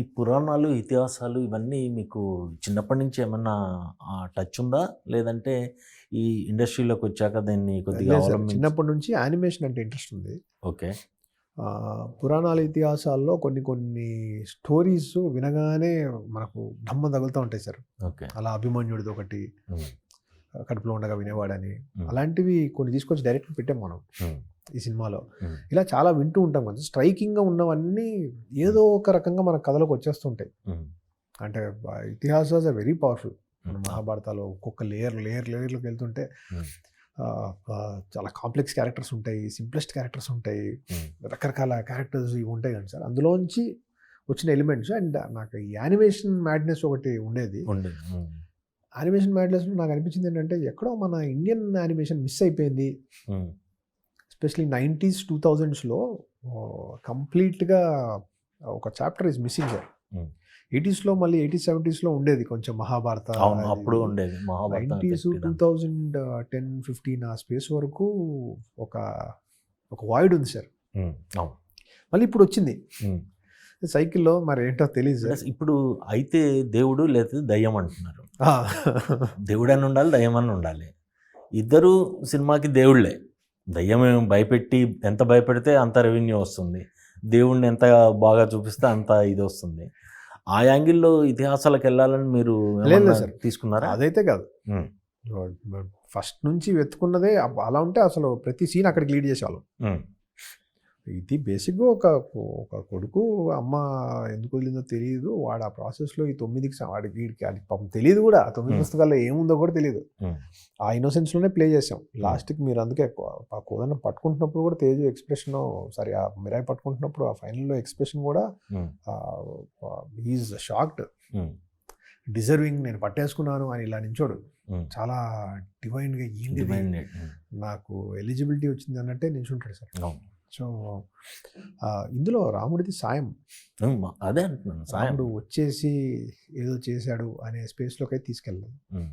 ఈ పురాణాలు, ఇతిహాసాలు ఇవన్నీ మీకు చిన్నప్పటి నుంచి ఏమన్నా టచ్ ఉందా? లేదంటే ఈ ఇండస్ట్రీలోకొచ్చాక దాన్ని కొద్దిగా లేదు సార్. అవలంబించి చిన్నప్పటి నుంచి యానిమేషన్ అంటే ఇంట్రెస్ట్ ఉంది. ఓకే. పురాణాల ఇతిహాసాల్లో కొన్ని కొన్ని స్టోరీస్ వినగానే మనకు ఢమ్మ తగులుతూ ఉంటాయి సార్. ఓకే. అలా అభిమన్యుడిదొకటి, హ్మ్. కడుపులో ఉండగా వినేవాడని. హ్మ్. అలాంటివి కొన్ని తీసుకొచ్చి డైరెక్ట్‌గా పెట్టాం మనం హ్మ్. ఈ సినిమాలో. హ్మ్. ఇలా చాలా వింటూ ఉంటాం కొంచెం. స్ట్రైకింగ్‌గా ఉన్నవన్నీ ఏదో ఒక రకంగా మన కథలోకి వచ్చేస్తుంటాయి. హ్మ్. అంటే ఇతిహాసాస్ ఆర్ వెరీ పవర్ఫుల్. మన హ్మ్. మహాభారతాలో ఒక్కొక్క లేయర్‌లోకి వెళ్తుంటే హ్మ్. చాలా కాంప్లెక్స్ క్యారెక్టర్స్ ఉంటాయి. సింప్లెస్ట్ క్యారెక్టర్స్ ఉంటాయి. హ్మ్. రకరకాల క్యారెక్టర్స్ ఇవి ఉంటాయి కదా సార్. అందులోంచి వచ్చిన ఎలిమెంట్స్ అండ్ నాకు ఈ యానిమేషన్ మ్యాడ్‌నెస్ ఒకటి ఉండేది. ఉండేది. హ్మ్. యానిమేషన్ మ్యాడ్‌నెస్‌లో నాకు అనిపించింది ఏంటంటే ఎక్కడో మన ఇండియన్ యానిమేషన్ మిస్ అయిపోయింది. హ్మ్. ఎస్పెషల్లీ 90స్, 2000స్‌లో కంప్లీట్‌గా ఒక చాప్టర్ ఈస్ మిస్సింగ్ సార్. హ్మ్. 80స్‌లో మళ్ళీ 80, 70స్‌లో ఉండేది కొంచెం మహాభారత అవును. అది అప్పుడు ఇది. ఉండేది. మహాభారతం 90స్, ఎఫెక్ట్ ఇదంతా. 2010, 15 ఆ స్పేస్ వరకు ఒక ఒక వాయిడ్ ఉంది సార్. హ్మ్. అవును. మళ్ళీ ఇప్పుడొచ్చింది. హ్మ్. సైకిల్‌లో మరేంటో తెలీదు అంటే సార్. ఇప్పుడు అయితే దేవుడు లేకపోతే దయ్యం అంటున్నారు. ఆ! దేవుడని ఉండాలి, దయ్యమని ఉండాలి. ఇద్దరు సినిమాకి దేవుళ్ళే. దయ్యం ఏమో భయపెట్టి ఎంత భయపెడితే అంత రెవెన్యూ వస్తుంది. దేవుడిని ఎంత బాగా చూపిస్తే అంత ఇదొస్తుంది. ఆ యాంగిల్‌లో ఇతిహాసాలకెళ్ళాలని మీరు లేదు ఏమన్నా లేదు సార్. తీసుకున్నారా? అదైతే కాదు. హ్మ్. ఫస్ట్ నుంచి వెతుకున్నదే అలా ఉంటే అసలు ప్రతి సీన్ అక్కడికి లీడ్ చేసేవాళ్ళం. హ్మ్. ఇది బేసిక్‌గా ఒక కొడుకు అమ్మ ఎందుకు వదిలిందో తెలీదు. వాడు ఆ ప్రాసెస్‌లో ఈ 9కి వాడికి వీడికి అది పాపం తెలీదు గూడా. ఆ 9 హ్మ్. పుస్తకాల్లో ఏముందో కూడా తెలీదు. హ్మ్. ఆ ఇన్నోసెన్స్‌లోనే ప్లే చేసాం. లాస్ట్‌కి మీరు అందుకే ఆ కోదన్న పట్టుకుంటున్నప్పుడు కూడా తేజు ఎక్స్‌ప్రెషను సారీ ఆ మిరాయి పట్టుకుంటున్నప్పుడు ఆ ఫైనల్‌లో ఎక్స్‌ప్రెషన్ కూడా హ్మ్. He is shocked. హ్మ్. డిజర్వింగ్ నేను పట్టేసుకున్నాను అని ఇలా నించోడు. హ్మ్. చాలా డివైన్‌గా ఏంటిది డివైన్ నీడ్. హ్మ్. నాకు ఎలిజిబిలిటీ వచ్చింది అన్నట్టే నించుంటాడు సార్. అవును. సో, ఇందులో రాముడిది సాయం. హ్మ్. అదే అంటున్నాను. సాయం. రాముడు వచ్చేసి ఏదో చేశాడు అనే స్పేస్‌లోకైతే తీసుకెళ్ళలేదు. హ్మ్.